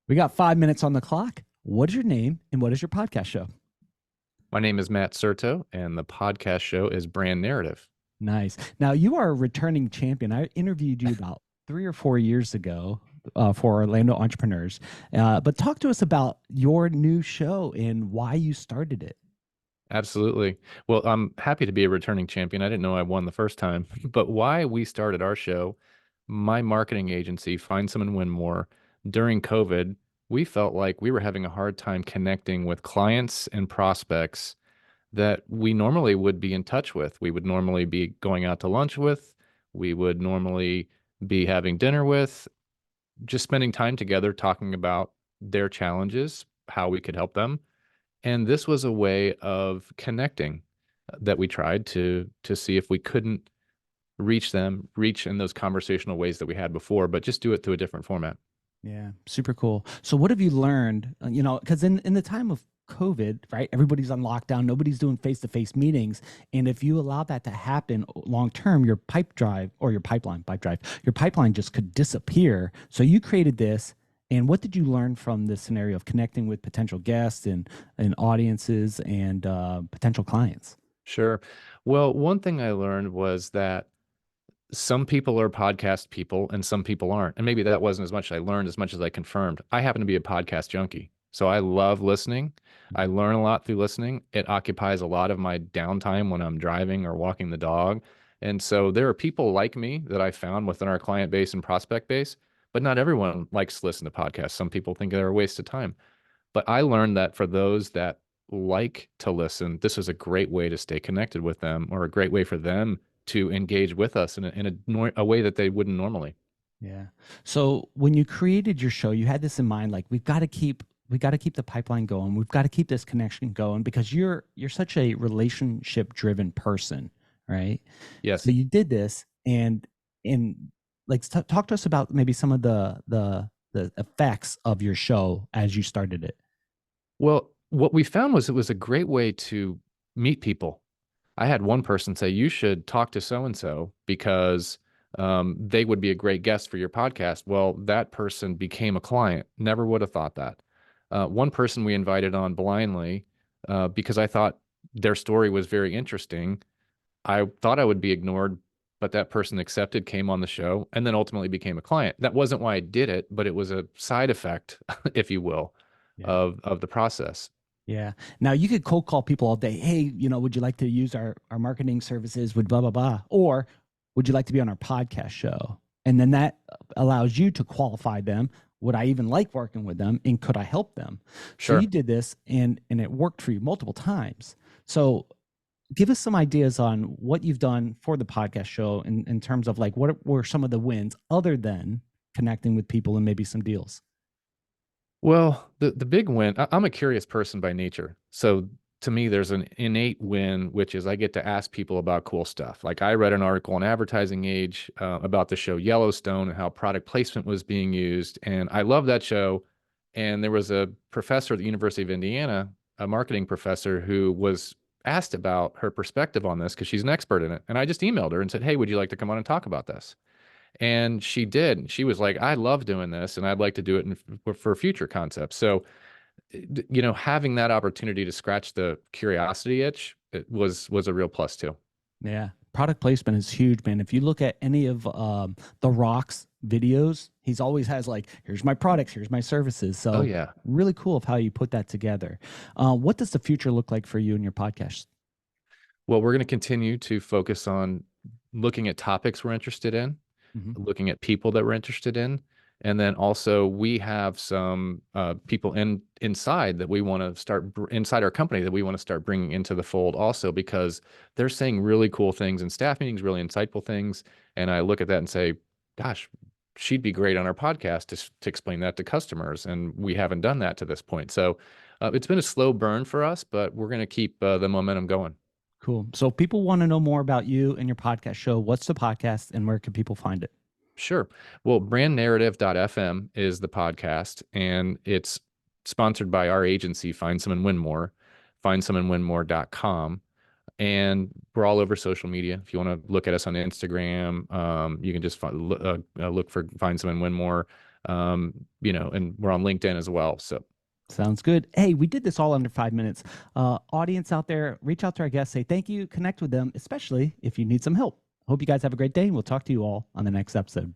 We got 5 minutes on the clock. What is your name and what is your podcast show? My name is Matt Certo, and the podcast show is Brand Narrative. Nice. Now, you are a returning champion. I interviewed you about 3 or 4 years ago for Orlando Entrepreneurs. But talk to us about your new show and why you started it. Absolutely. Well, I'm happy to be a returning champion. I didn't know I won the first time, but why we started our show, my marketing agency, Find Some and Win More, during COVID, we felt like we were having a hard time connecting with clients and prospects that we normally would be in touch with. We would normally be going out to lunch with, we would normally be having dinner with, just spending time together talking about their challenges, how we could help them. And this was a way of connecting that we tried to see if we couldn't reach them, reach in those conversational ways that we had before, but just do it through a different format. Yeah, super cool. So, what have you learned? Because in the time of COVID, right, everybody's on lockdown, nobody's doing face to face meetings. And if you allow that to happen long term, your pipe drive or your pipe drive, your pipeline just could disappear. So, you created this. And what did you learn from this scenario of connecting with potential guests and audiences and potential clients? Sure. Well, one thing I learned was that some people are podcast people and some people aren't. And maybe that wasn't as much I learned as much as I confirmed. I happen to be a podcast junkie. So I love listening. I learn a lot through listening. It occupies a lot of my downtime when I'm driving or walking the dog. And so there are people like me that I found within our client base and prospect base, but not everyone likes to listen to podcasts. Some people think they're a waste of time. But I learned that for those that like to listen, this is a great way to stay connected with them, or a great way for them to engage with us in a way that they wouldn't normally. Yeah. So when you created your show, you had this in mind, like we got to keep the pipeline going. We've got to keep this connection going because you're such a relationship driven person, right? So Yes. you did this and like talk to us about maybe some of the effects of your show as you started it. Well, what we found was it was a great way to meet people. I had one person say, you should talk to so and so because they would be a great guest for your podcast. Well, that person became a client. Never would have thought that. One person we invited on blindly because I thought their story was very interesting. I thought I would be ignored, but that person accepted, came on the show, and then ultimately became a client. That wasn't why I did it, but it was a side effect, if you will, Yeah. of the process. Yeah. Now you could cold call people all day. Hey, would you like to use our marketing services with blah blah blah, or would you like to be on our podcast show? And then that allows you to qualify them. Would I even like working with them, and could I help them? So you Sure. did this, and it worked for you multiple times. So give us some ideas on what you've done for the podcast show in terms of like what were some of the wins other than connecting with people and maybe some deals. Well, the big win, I'm a curious person by nature. So to me, there's an innate win, which is I get to ask people about cool stuff. Like I read an article in Advertising Age about the show Yellowstone and how product placement was being used. And I love that show. And there was a professor at the University of Indiana, a marketing professor, who was asked about her perspective on this because she's an expert in it. And I just emailed her and said, hey, would you like to come on and talk about this? And she did. She was like, I love doing this and I'd like to do it for future concepts. So, having that opportunity to scratch the curiosity itch, it was a real plus too. Yeah. Product placement is huge, man. If you look at any of The Rock's videos, he's always has like, here's my products, here's my services. Oh, So yeah. really cool of how you put that together. What does the future look like for you and your podcast? Well, we're going to continue to focus on looking at topics we're interested in, Mhm. looking at people that we're interested in. And then also we have some people inside that we want to start inside our company that we want to start bringing into the fold also because they're saying really cool things in staff meetings, really insightful things. And I look at that and say, gosh, she'd be great on our podcast to explain that to customers. And we haven't done that to this point. So it's been a slow burn for us, but we're going to keep the momentum going. Cool. So if people want to know more about you and your podcast show, what's the podcast and where can people find it? Sure. Well, brandnarrative.fm is the podcast, and it's sponsored by our agency, Find Some and Win More, findsomeandwinmore.com. And we're all over social media. If you want to look at us on Instagram, you can just look for Find Some and Win More. And we're on LinkedIn as well. So Sounds good. Hey, we did this all under 5 minutes. Audience out there, reach out to our guests, say thank you, connect with them, especially if you need some help. Hope you guys have a great day, and we'll talk to you all on the next episode.